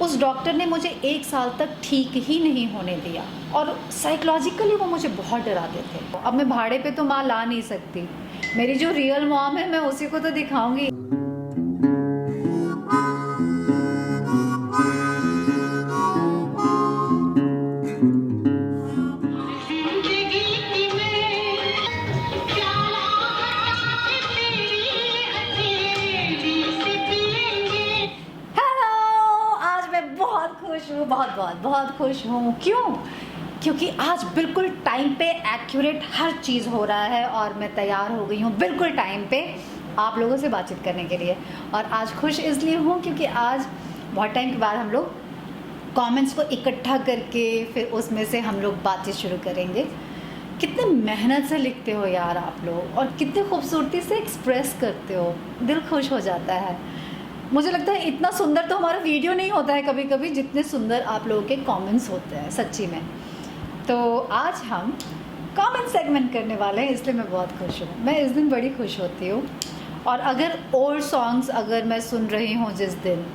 उस डॉक्टर ने मुझे 1 साल तक ठीक ही नहीं होने दिया और साइकोलॉजिकली वो मुझे बहुत डराते थे। अब मैं भाड़े पे तो माँ ला नहीं सकती, मेरी जो रियल मॉम है मैं उसी को तो दिखाऊंगी। बहुत बहुत बहुत खुश हूँ। क्यों? क्योंकि आज बिल्कुल टाइम पे एक्यूरेट हर चीज़ हो रहा है और मैं तैयार हो गई हूँ बिल्कुल टाइम पे आप लोगों से बातचीत करने के लिए। और आज खुश इसलिए हूँ क्योंकि आज बहुत टाइम के बाद हम लोग कमेंट्स को इकट्ठा करके फिर उसमें से हम लोग बातचीत शुरू करेंगे। कितने मेहनत से लिखते हो यार आप लोग और कितने खूबसूरती से एक्सप्रेस करते हो, दिल खुश हो जाता है। मुझे लगता है इतना सुंदर तो हमारा वीडियो नहीं होता है कभी कभी जितने सुंदर आप लोगों के कमेंट्स होते हैं सच्ची में। तो आज हम कमेंट सेगमेंट करने वाले हैं, इसलिए मैं बहुत खुश हूँ। मैं इस दिन बड़ी खुश होती हूँ। और अगर ओल्ड सॉन्ग्स अगर मैं सुन रही हूँ जिस दिन,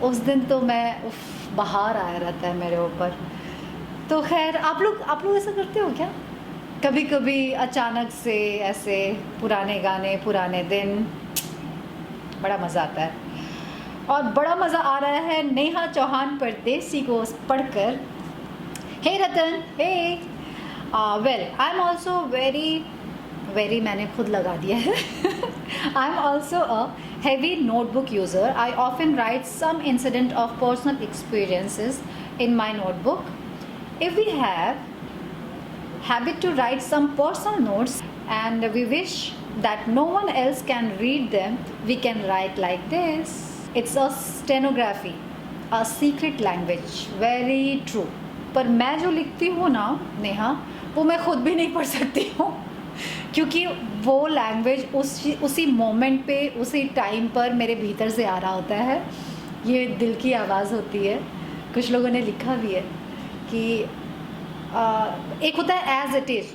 उस दिन तो मैं बाहर आया रहता है मेरे ऊपर। तो खैर आप लोग ऐसा करते हो क्या? कभी कभी अचानक से ऐसे पुराने गाने, पुराने दिन, बड़ा मज़ा आता है। और बड़ा मज़ा आ रहा है नेहा चौहान परदेसी को पढ़कर। Hey Ratan, hey well I am also very मैंने खुद लगा दिया है I am also a heavy notebook user. I often write some incident of personal experiences in my notebook. If we have habit to write some personal notes and we wish that no one else can read them, we can write like this. It's a stenography, a secret language. Very true. पर मैं जो लिखती हूँ ना नेहा, वो मैं खुद भी नहीं पढ़ सकती हूँ क्योंकि वो लैंग्वेज उसी मोमेंट पे, उसी टाइम पर मेरे भीतर से आ रहा होता है। ये दिल की आवाज़ होती है। कुछ लोगों ने लिखा भी है कि एक होता है एज इट इज़,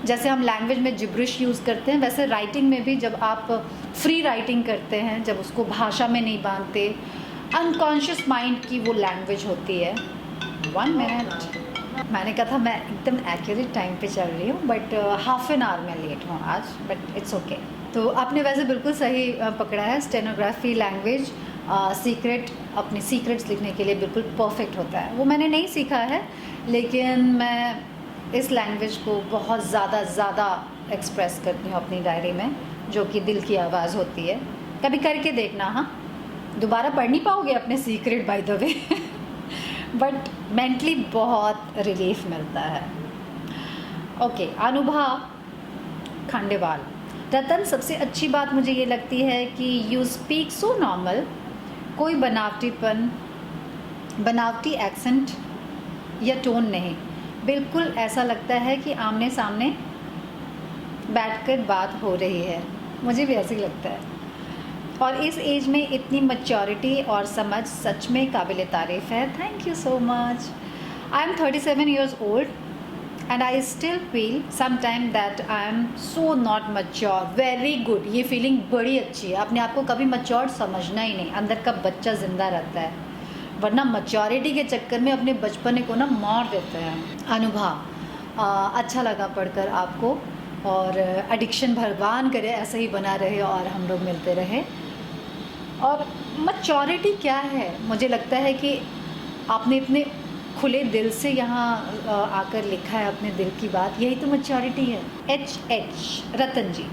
जैसे हम लैंग्वेज में जिब्रिश यूज़ करते हैं, वैसे राइटिंग में भी जब आप फ्री राइटिंग करते हैं, जब उसको भाषा में नहीं बांधते, अनकॉन्शियस माइंड की वो लैंग्वेज होती है। 1 मिनट, मैंने कहा था मैं एकदम एक्यूरेट टाइम पे चल रही हूँ बट हाफ एन आवर में लेट हूँ आज, बट इट्स ओके। तो आपने वैसे बिल्कुल सही पकड़ा है। स्टेनोग्राफी लैंग्वेज सीक्रेट, अपने सीक्रेट्स लिखने के लिए बिल्कुल परफेक्ट होता है। वो मैंने नहीं सीखा है लेकिन मैं इस लैंग्वेज को बहुत ज़्यादा एक्सप्रेस करती हूँ अपनी डायरी में, जो कि दिल की आवाज़ होती है। कभी करके देखना। हाँ, दोबारा पढ़ नहीं पाओगे अपने secret by the way but mentally बहुत रिलीफ मिलता है। ओके, अनुभा खंडेवाल, रतन सबसे अच्छी बात मुझे ये लगती है कि यू स्पीक सो नॉर्मल, कोई बनावटी एक्सेंट या टोन नहीं, बिल्कुल ऐसा लगता है कि आमने सामने बैठकर बात हो रही है। मुझे भी ऐसे ही लगता है। और इस एज में इतनी मैच्योरिटी और समझ सच में काबिल तारीफ़ है। Thank you so much. I am 37 years old and I still feel sometime that I am so not mature. Very good, ये फीलिंग बड़ी अच्छी है। अपने आप को कभी मैच्योर समझना ही नहीं, अंदर का बच्चा ज़िंदा रहता है, वरना मैच्योरिटी के चक्कर में अपने बचपने को ना मार देते हैं। अनुभा, अच्छा लगा पढ़कर आपको, और एडिक्शन भगवान करे ऐसे ही बना रहे और हम लोग मिलते रहे। और मैच्योरिटी क्या है? मुझे लगता है कि आपने इतने खुले दिल से यहाँ आकर लिखा है अपने दिल की बात, यही तो मैच्योरिटी है। H Ratan ji,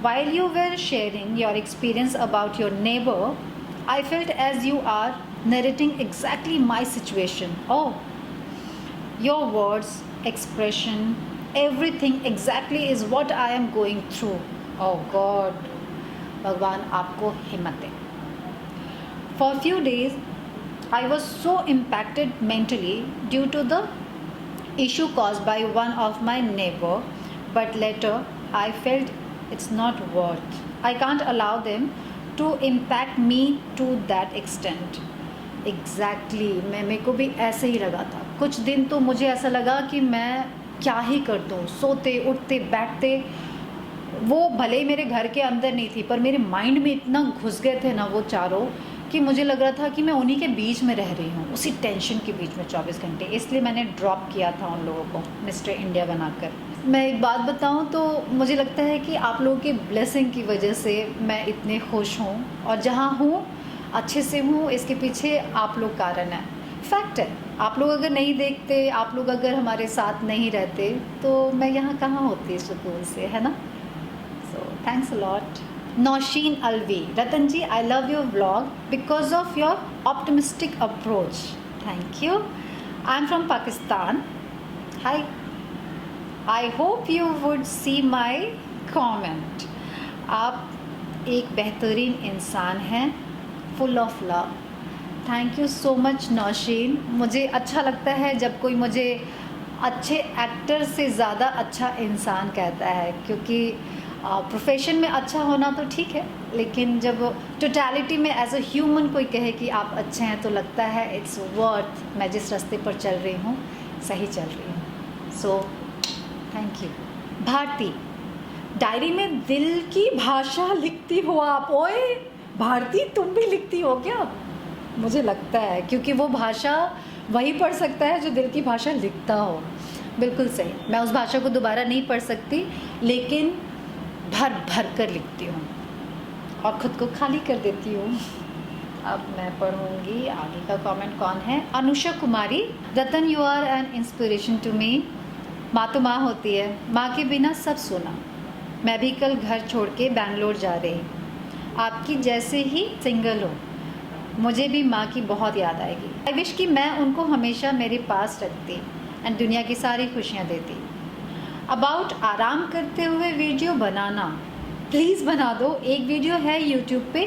while you were sharing your experience about your neighbor, I felt as you are narrating exactly my situation. Oh, your words, expression, everything exactly is what I am going through. Oh God, भगवान आपको हिम्मत दे। For a few days, I was so impacted mentally due to the issue caused by one of my neighbor, but later I felt it's not worth. I can't allow them to impact me to that extent. Exactly, मेरे को भी ऐसे ही लगा था। कुछ दिन तो मुझे ऐसा लगा कि मैं क्या ही कर दूँ, सोते उठते बैठते, वो भले ही मेरे घर के अंदर नहीं थी पर मेरे माइंड में इतना घुस गए थे ना वो चारों, कि मुझे लग रहा था कि मैं उन्हीं के बीच में रह रही हूँ, उसी टेंशन के बीच में 24 घंटे। इसलिए मैंने ड्रॉप किया था उन लोगों को मिस्टर इंडिया बनाकर। मैं एक बात बताऊँ तो मुझे लगता है कि आप लोगों की ब्लेसिंग की वजह से मैं इतने खुश हूँ, और जहाँ हूँ अच्छे से हूँ, इसके पीछे आप लोग कारण हैं। फैक्ट है, आप लोग अगर नहीं देखते, आप लोग अगर हमारे साथ नहीं रहते, तो मैं यहाँ कहाँ होती सुकून से, है ना। So thanks a lot. Nausheen Alvi, Ratan ji I love your vlog because of your optimistic approach, thank you. I am from Pakistan, hi, I hope you would see my comment. आप एक बेहतरीन इंसान हैं, full of love. Thank you so much Nausheen. मुझे अच्छा लगता है जब कोई मुझे अच्छे एक्टर से ज़्यादा अच्छा इंसान कहता है, क्योंकि प्रोफेशन में अच्छा होना तो ठीक है, लेकिन जब टोटलिटी में एज अ ह्यूमन कोई कहे कि आप अच्छे हैं, तो लगता है इट्स वर्थ, मैं जिस रास्ते पर चल रही हूँ सही चल रही हूँ। So thank you. Bharti, diary में दिल की भाषा लिखती हो आप? ओए भारती, तुम भी लिखती हो क्या? मुझे लगता है, क्योंकि वो भाषा वही पढ़ सकता है जो दिल की भाषा लिखता हो। बिल्कुल सही, मैं उस भाषा को दोबारा नहीं पढ़ सकती, लेकिन भर भर कर लिखती हूँ और ख़ुद को खाली कर देती हूँ। अब मैं पढ़ूँगी आगे का कमेंट। कौन है? Anusha Kumari, Ratan you are an inspiration to me. माँ तो माँ होती है, माँ के बिना सब सुना। मैं भी कल घर छोड़ के बैंगलोर जा रही, आपकी जैसे ही सिंगल हो, मुझे भी माँ की बहुत याद आएगी। आई विश कि मैं उनको हमेशा मेरे पास रखती एंड दुनिया की सारी खुशियाँ देती। अबाउट आराम करते हुए वीडियो बनाना, प्लीज़ बना दो। एक वीडियो है यूट्यूब पे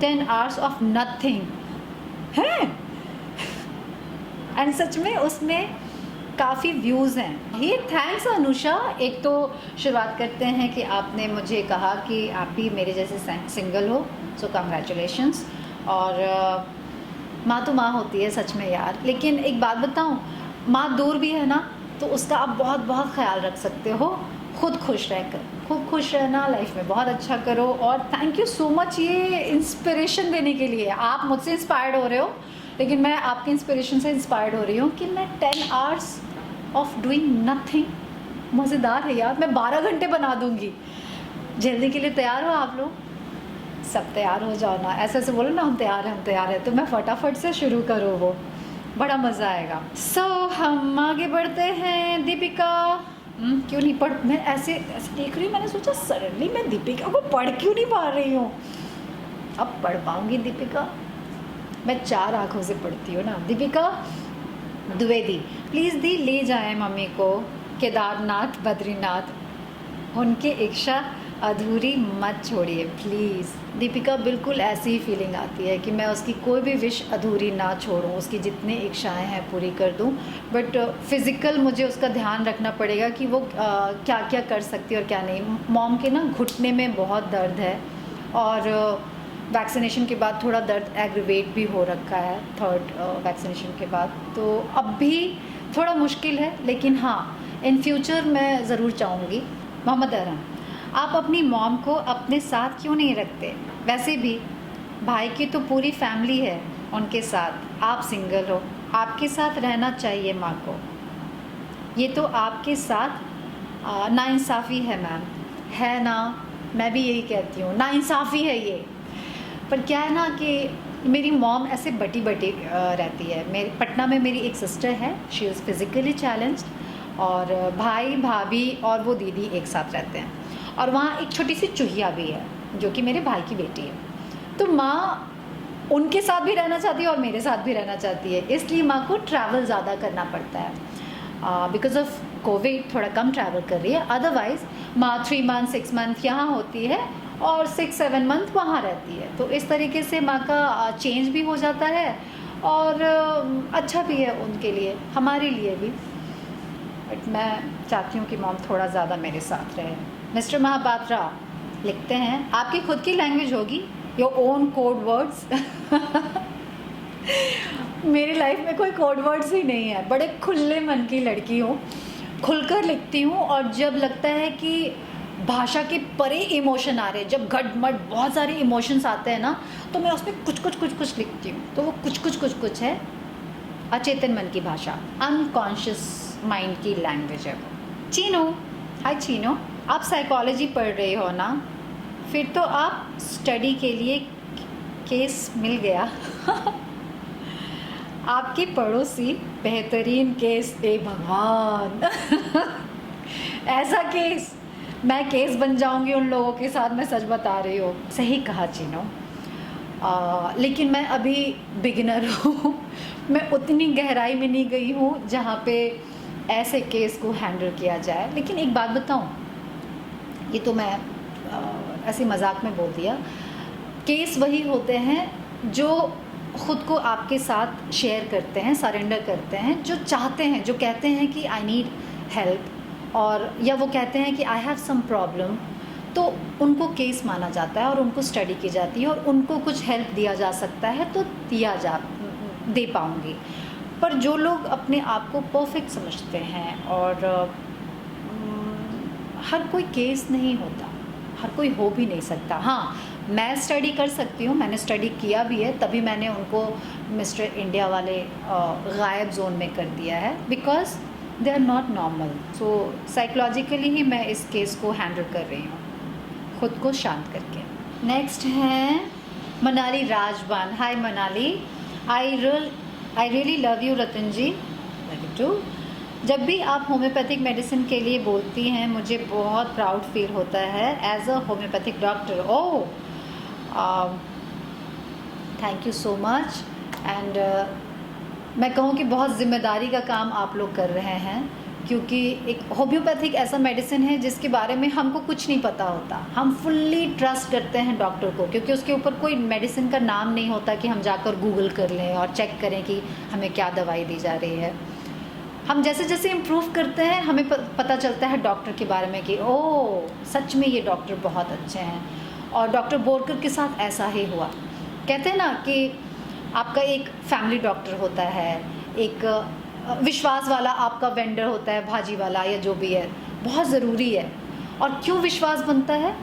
10 आवर्स ऑफ नथिंग है, एंड सच में उसमें काफ़ी व्यूज़ हैं। ये थैंक्स अनुषा। एक तो शुरुआत करते हैं कि आपने मुझे कहा कि आप भी मेरे जैसे सिंगल हो, सो कंग्रेचुलेशंस। और माँ तो माँ होती है सच में यार। लेकिन एक बात बताऊँ, माँ दूर भी है ना, तो उसका आप बहुत बहुत ख्याल रख सकते हो, खुद खुश रहकर। खूब खुश रहना, लाइफ में बहुत अच्छा करो। और थैंक यू सो मच ये इंस्पिरेशन देने के लिए। आप मुझसे इंस्पायर्ड हो रहे हो, लेकिन मैं आपके इंस्पिरेशन से इंस्पायर्ड हो रही हूँ कि मैं 10 आवर्स ऑफ डूइंग नथिंग, मज़ेदार है यार। मैं 12 घंटे बना दूँगी। जल्दी के लिए तैयार हो आप लोग? सब तैयार हो जाओ ना, ऐसे ऐसे बोलो ना हम तैयार हैं, हम तैयार हैं, तो मैं फटाफट से शुरू करूँ, वो बड़ा मज़ा आएगा। सो हम आगे बढ़ते हैं। दीपिका, क्यों नहीं पढ़, मैं ऐसे ऐसे देख रही हूँ, मैंने सोचा सडनली मैं दीपिका को पढ़ क्यों नहीं पा रही हूँ। अब पढ़ पाऊँगी दीपिका, मैं 4 आँखों से पढ़ती हूँ ना। दीपिका द्विवेदी, प्लीज़ दी ले जाएं मम्मी को केदारनाथ बद्रीनाथ, उनकी इच्छा अधूरी मत छोड़िए प्लीज़। दीपिका, बिल्कुल ऐसी ही फीलिंग आती है कि मैं उसकी कोई भी विश अधूरी ना छोड़ूं, उसकी जितनी इच्छाएं हैं पूरी कर दूं। बट फिज़िकल मुझे उसका ध्यान रखना पड़ेगा कि वो क्या क्या कर सकती है और क्या नहीं। मॉम के ना घुटने में बहुत दर्द है, और वैक्सीनेशन के बाद थोड़ा दर्द एग्रीवेट भी हो रखा है 3rd वैक्सीनेशन के बाद, तो अब भी थोड़ा मुश्किल है। लेकिन हाँ, इन फ्यूचर मैं ज़रूर चाहूँगी। मोहम्मद अरहम, आप अपनी मॉम को अपने साथ क्यों नहीं रखते? वैसे भी भाई की तो पूरी फैमिली है उनके साथ, आप सिंगल हो, आपके साथ रहना चाहिए माँ को। ये तो आपके साथ नाइंसाफ़ी है मैम, है ना? मैं भी यही कहती हूँ, नाइंसाफ़ी है ये। पर क्या है ना कि मेरी मॉम ऐसे बटी बटी रहती है। मेरे पटना में मेरी एक सिस्टर है, शी इज़ फिज़िकली चैलेंज्ड, और भाई भाभी और वो दीदी एक साथ रहते हैं, और वहाँ एक छोटी सी चूहिया भी है जो कि मेरे भाई की बेटी है। तो माँ उनके साथ भी रहना चाहती है और मेरे साथ भी रहना चाहती है, इसलिए माँ को ट्रैवल ज़्यादा करना पड़ता है। बिकॉज़ ऑफ कोविड थोड़ा कम ट्रैवल कर रही है, अदरवाइज़ माँ 3 मंथ 6 मंथ यहाँ होती है और 6-7 मंथ वहाँ रहती है। तो इस तरीके से माँ का चेंज भी हो जाता है, और अच्छा भी है उनके लिए, हमारे लिए भी। बट मैं चाहती हूँ कि मॉम थोड़ा ज़्यादा मेरे साथ रहे। मिस्टर महापात्रा लिखते हैं, आपकी खुद की लैंग्वेज होगी, योर ओन कोड वर्ड्स। मेरी लाइफ में कोई कोड वर्ड्स ही नहीं है, बड़े खुले मन की लड़की हूँ, खुलकर लिखती हूँ, और जब लगता है कि भाषा के परे इमोशन आ रहे हैं, जब घटमट बहुत सारे इमोशंस आते हैं ना, तो मैं उसमें कुछ लिखती हूँ। तो वो कुछ है अचेतन मन की भाषा, अनकॉन्शियस माइंड की लैंग्वेज है वो। चीनू, हाय चीनू, आप साइकोलॉजी पढ़ रहे हो ना, फिर तो आप स्टडी के लिए केस मिल गया। आपकी पड़ोसी बेहतरीन केस, ए भगवान। ऐसा केस, मैं केस बन जाऊंगी उन लोगों के साथ, मैं सच बता रही हूँ। सही कहा चीनो। लेकिन मैं अभी बिगिनर हूँ। मैं उतनी गहराई में नहीं गई हूँ जहाँ पे ऐसे केस को हैंडल किया जाए। लेकिन एक बात बताऊँ, ये तो मैं ऐसे मजाक में बोल दिया, केस वही होते हैं जो ख़ुद को आपके साथ शेयर करते हैं, सरेंडर करते हैं, जो चाहते हैं, जो कहते हैं कि आई नीड हेल्प, और या वो कहते हैं कि आई हैव सम प्रॉब्लम, तो उनको केस माना जाता है और उनको स्टडी की जाती है और उनको कुछ हेल्प दिया जा सकता है तो दे पाऊँगी। पर जो लोग अपने आप को परफेक्ट समझते हैं, और हर कोई केस नहीं होता, हर कोई हो भी नहीं सकता। हाँ, मैं स्टडी कर सकती हूँ, मैंने स्टडी किया भी है, तभी मैंने उनको मिस्टर इंडिया वाले गायब जोन में कर दिया है, because they are not normal. So psychologically ही मैं इस केस को हैंडल कर रही हूँ, खुद को शांत करके। नेक्स्ट है Manali Rajban. Hi Manali, I really love you Ratan ji, love you too. जब भी आप होम्योपैथिक मेडिसिन के लिए बोलती हैं मुझे बहुत प्राउड फील होता है as a homeopathic doctor. Oh, thank you so much. And मैं कहूँ कि बहुत ज़िम्मेदारी का काम आप लोग कर रहे हैं, क्योंकि एक होम्योपैथिक ऐसा मेडिसिन है जिसके बारे में हमको कुछ नहीं पता होता। हम फुल्ली ट्रस्ट करते हैं डॉक्टर को, क्योंकि उसके ऊपर कोई मेडिसिन का नाम नहीं होता कि हम जाकर गूगल कर लें और चेक करें कि हमें क्या दवाई दी जा रही है। हम जैसे जैसे इम्प्रूव करते हैं हमें पता चलता है डॉक्टर के बारे में कि ओह सच में ये डॉक्टर बहुत अच्छे हैं। और डॉक्टर बोरकर के साथ ऐसा ही हुआ। कहते हैं ना कि आपका एक फैमिली डॉक्टर होता है, एक विश्वास वाला आपका वेंडर होता है, भाजी वाला या जो भी है, बहुत ज़रूरी है। और क्यों विश्वास बनता है?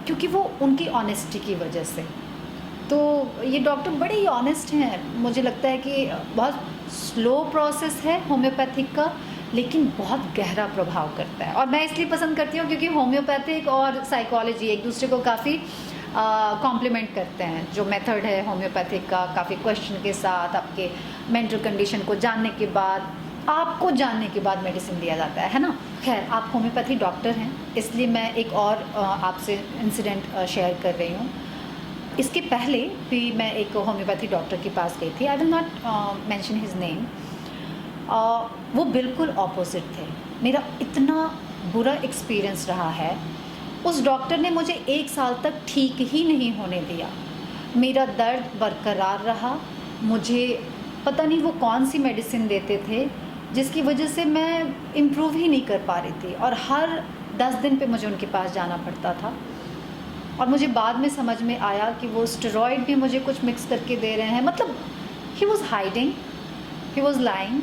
क्योंकि वो उनकी ऑनेस्टी की वजह से। तो ये डॉक्टर बड़े ही ऑनेस्ट हैं। मुझे लगता है कि बहुत स्लो प्रोसेस है होम्योपैथिक का, लेकिन बहुत गहरा प्रभाव करता है। और मैं इसलिए पसंद करती हूँ क्योंकि होम्योपैथिक और साइकोलॉजी एक दूसरे को काफ़ी कॉम्प्लीमेंट करते हैं। जो मेथड है होम्योपैथिक का, काफ़ी क्वेश्चन के साथ, आपके मेंटल कंडीशन को जानने के बाद, आपको जानने के बाद मेडिसिन दिया जाता है ना। खैर, आप होम्योपैथी डॉक्टर हैं, इसलिए मैं एक और आपसे इंसिडेंट शेयर कर रही हूँ। इसके पहले भी मैं एक होम्योपैथी डॉक्टर के पास गई थी, I will not mention his name. वो बिल्कुल ऑपोजिट थे। मेरा इतना बुरा एक्सपीरियंस रहा है। उस डॉक्टर ने मुझे 1 साल तक ठीक ही नहीं होने दिया। मेरा दर्द बरकरार रहा। मुझे पता नहीं वो कौन सी मेडिसिन देते थे जिसकी वजह से मैं इम्प्रूव ही नहीं कर पा रही थी, और हर 10 दिन पे मुझे उनके पास जाना पड़ता था। और मुझे बाद में समझ में आया कि वो स्टेरॉइड भी मुझे कुछ मिक्स करके दे रहे हैं। मतलब he was hiding, he was lying.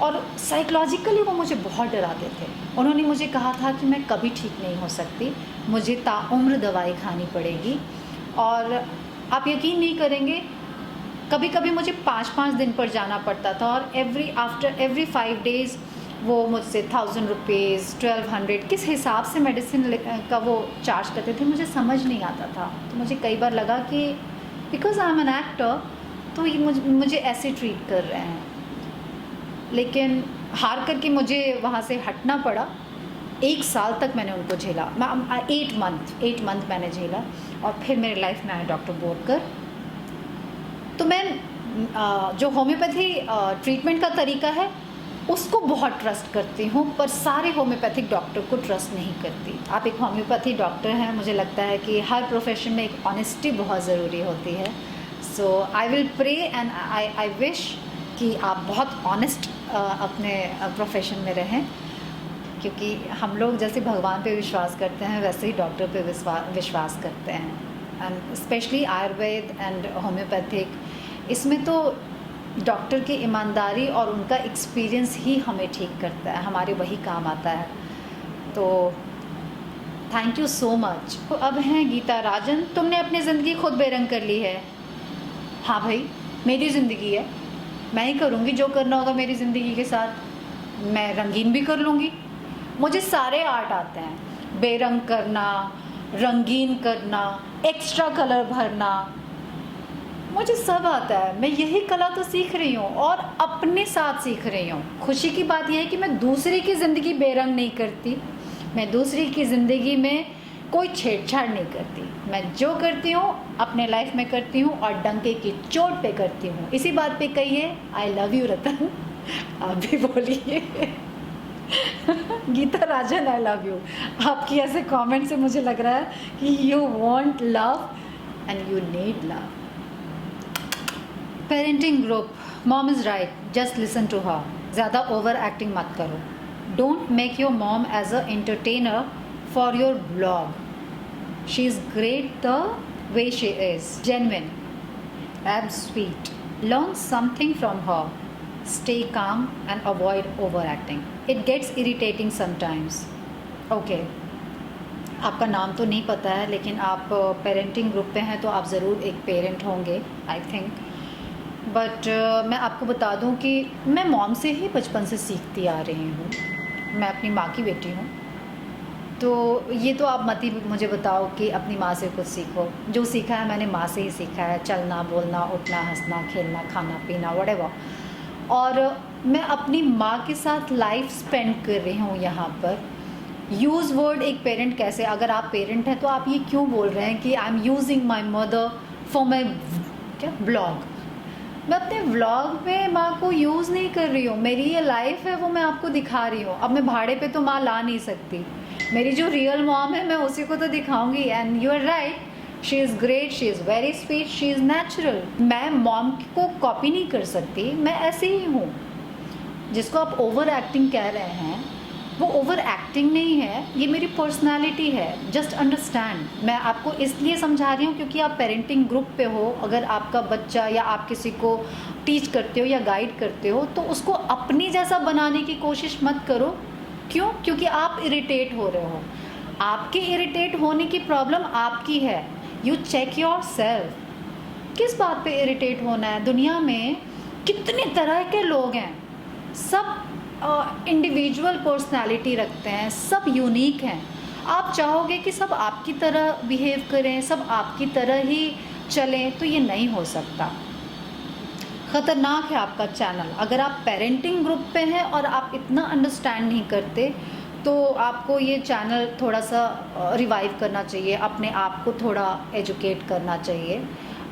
और साइकोलॉजिकली वो मुझे बहुत डराते थे। उन्होंने मुझे कहा था कि मैं कभी ठीक नहीं हो सकती, मुझे ताउम्र दवाई खानी पड़ेगी। और आप यकीन नहीं करेंगे, कभी कभी मुझे 5-5 दिन पर जाना पड़ता था, और आफ्टर एवरी 5 डेज़ वो मुझसे 1000 रुपीज़, 1200 किस हिसाब से मेडिसिन का वो चार्ज करते थे मुझे समझ नहीं आता था। तो मुझे कई बार लगा कि because I am an actor, तो ये मुझे ऐसे ट्रीट कर रहे हैं। लेकिन हार करके मुझे वहाँ से हटना पड़ा। 1 साल तक मैंने उनको झेला। 8 मंथ मैंने झेला, और फिर मेरे लाइफ में आए डॉक्टर बोरकर। तो मैं जो होम्योपैथी ट्रीटमेंट का तरीका है उसको बहुत ट्रस्ट करती हूँ, पर सारे होम्योपैथिक डॉक्टर को ट्रस्ट नहीं करती। आप एक होम्योपैथी डॉक्टर हैं, मुझे लगता है कि हर प्रोफेशन में एक ऑनेस्टी बहुत ज़रूरी होती है। So I will pray and I wish कि आप बहुत ऑनेस्ट अपने प्रोफेशन में रहें, क्योंकि हम लोग जैसे भगवान पे विश्वास करते हैं वैसे ही डॉक्टर पे विश्वास करते हैं। And specially Ayurveda and homeopathic, इसमें तो डॉक्टर की ईमानदारी और उनका एक्सपीरियंस ही हमें ठीक करता है, हमारे वही काम आता है। तो थैंक यू सो मच। तो अब हैं गीता राजन, तुमने अपनी ज़िंदगी खुद बेरंग कर ली है। हाँ भाई, मेरी ज़िंदगी है, मैं ही करूँगी जो करना होगा मेरी ज़िंदगी के साथ। मैं रंगीन भी कर लूँगी, मुझे सारे आर्ट आते हैं, बेरंग करना, रंगीन करना, एक्स्ट्रा कलर भरना, मुझे सब आता है। मैं यही कला तो सीख रही हूँ और अपने साथ सीख रही हूँ। खुशी की बात यह है कि मैं दूसरे की ज़िंदगी बेरंग नहीं करती, मैं दूसरे की ज़िंदगी में कोई छेड़छाड़ नहीं करती। मैं जो करती हूँ अपने लाइफ में करती हूँ और डंके की चोट पे करती हूँ। इसी बात पे कहिए आई लव यू रतन। आप भी बोलिए। Geeta Rajan I love you. आपकी ऐसे कमेंट से मुझे लग रहा है कि you want love and you need love. Parenting group, mom is right, just listen to her. ज़्यादा ओवर एक्टिंग मत करो। Don't make your mom as a entertainer for your blog. She is great the way she is, genuine and sweet. Learn something from her, stay calm and avoid overacting. It gets irritating sometimes. Okay. आपका नाम तो नहीं पता है, लेकिन आप parenting group पे हैं तो आप ज़रूर एक पेरेंट होंगे आई थिंक। बट मैं आपको बता दूं कि मैं मॉम से ही बचपन से सीखती आ रही हूँ। मैं अपनी माँ की बेटी हूँ, तो ये तो आप मत ही मुझे बताओ कि अपनी माँ से कुछ सीखो। जो सीखा है मैंने माँ से ही सीखा है, चलना, बोलना, उठना, हंसना, खेलना, खाना पीना, व्हाटएवर। और मैं अपनी माँ के साथ लाइफ स्पेंड कर रही हूँ यहाँ पर। यूज़ वर्ड एक पेरेंट कैसे, अगर आप पेरेंट हैं तो आप ये क्यों बोल रहे हैं कि I am using my mother for my क्या ब्लॉग। मैं अपने व्लॉग में माँ को यूज़ नहीं कर रही हूँ, मेरी ये लाइफ है वो मैं आपको दिखा रही हूँ। अब मैं भाड़े पे तो माँ ला नहीं सकती, मेरी जो रियल मॉम है मैं उसी को तो दिखाऊंगी। And you are right, she is great, she is very sweet, she is natural. मैं मॉम को कॉपी नहीं कर सकती, मैं ऐसे ही हूँ। जिसको आप ओवर एक्टिंग कह रहे हैं वो ओवर एक्टिंग नहीं है, ये मेरी पर्सनालिटी है। Just understand. मैं आपको इसलिए समझा रही हूँ क्योंकि आप पेरेंटिंग ग्रुप पे हो। अगर आपका बच्चा या आप किसी को टीच करते हो या गाइड करते हो तो उसको अपनी जैसा बनाने की कोशिश मत करो। क्यों? क्योंकि आप इरिटेट हो रहे हो। आपके इरिटेट होने की प्रॉब्लम आपकी है। You check yourself. किस बात पे इरिटेट होना है? दुनिया में कितने तरह के लोग हैं, सब इंडिविजुअल पर्सनालिटी रखते हैं, सब यूनिक हैं। आप चाहोगे कि सब आपकी तरह बिहेव करें, सब आपकी तरह ही चलें, तो ये नहीं हो सकता। ख़तरनाक है आपका चैनल। अगर आप पेरेंटिंग ग्रुप पे हैं और आप इतना अंडरस्टैंड नहीं करते तो आपको ये चैनल थोड़ा सा रिवाइव करना चाहिए, अपने आप को थोड़ा एजुकेट करना चाहिए।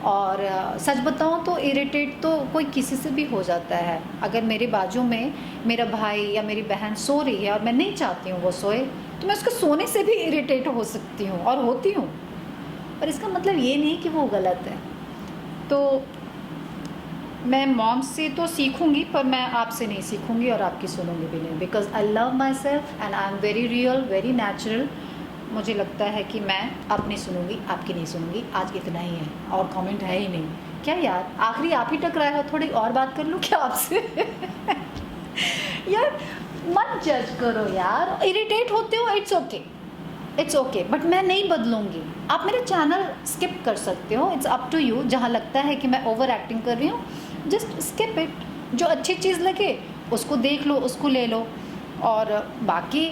और सच बताऊं तो इरिटेट तो कोई किसी से भी हो जाता है। अगर मेरे बाजू में मेरा भाई या मेरी बहन सो रही है और मैं नहीं चाहती हूँ वो सोए, तो मैं उसके सोने से भी इरिटेट हो सकती हूँ और होती हूँ। पर इसका मतलब ये नहीं कि वो गलत है। तो मैं मॉम से तो सीखूंगी, पर मैं आपसे नहीं सीखूंगी और आपकी सुनूंगी भी नहीं। Because I love my self and I am very real, very natural. मुझे लगता है कि मैं अपनी सुनूंगी, आपकी नहीं सुनूंगी। आज इतना ही है और कमेंट है ही नहीं। क्या यार, आखिरी आप ही टकराए हो, थोड़ी और बात कर लूँ क्या आपसे? यार मत जज करो यार, इरिटेट होते हो, it's okay, it's okay, but मैं नहीं बदलूंगी। आप मेरे चैनल स्किप कर सकते हो, इट्स अप टू यू। जहाँ लगता है कि मैं ओवर एक्टिंग कर रही हूँ, जस्ट स्किप इट। जो अच्छी चीज़ लगे उसको देख लो, उसको ले लो। और बाकी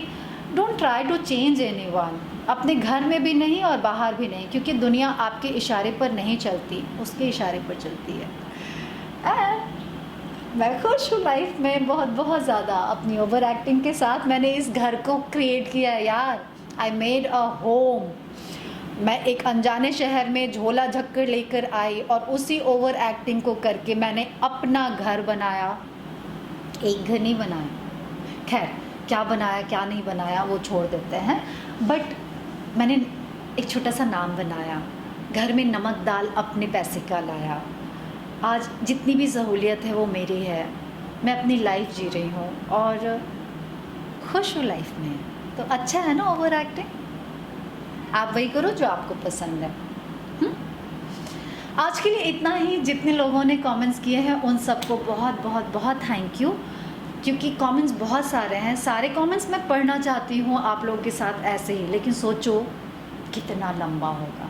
don't try to change anyone. अपने घर में भी नहीं और बाहर भी नहीं, क्योंकि दुनिया आपके इशारे पर नहीं चलती, उसके इशारे पर चलती है। एंड मैं खुश हूँ लाइफ में बहुत बहुत ज़्यादा। अपनी ओवर एक्टिंग के साथ मैंने इस घर को क्रिएट किया है यार। I made a home. मैं एक अनजाने शहर में झोला झक्कर लेकर आई और उसी ओवर एक्टिंग को करके मैंने अपना घर बनाया। एक घर नहीं बनाया, खैर क्या बनाया क्या नहीं बनाया वो छोड़ देते हैं, बट मैंने एक छोटा सा नाम बनाया। घर में नमक दाल अपने पैसे का लाया। आज जितनी भी सहूलियत है वो मेरी है। मैं अपनी लाइफ जी रही हूँ और खुश हूँ लाइफ में। तो अच्छा है ना ओवर एक्टिंग? आप वही करो जो आपको पसंद है। आज के लिए इतना ही। जितने लोगों ने कमेंट्स किए हैं उन सबको बहुत बहुत बहुत थैंक यू। क्योंकि कमेंट्स बहुत सारे हैं, सारे कमेंट्स मैं पढ़ना चाहती हूँ आप लोगों के साथ ऐसे ही, लेकिन सोचो कितना लंबा होगा।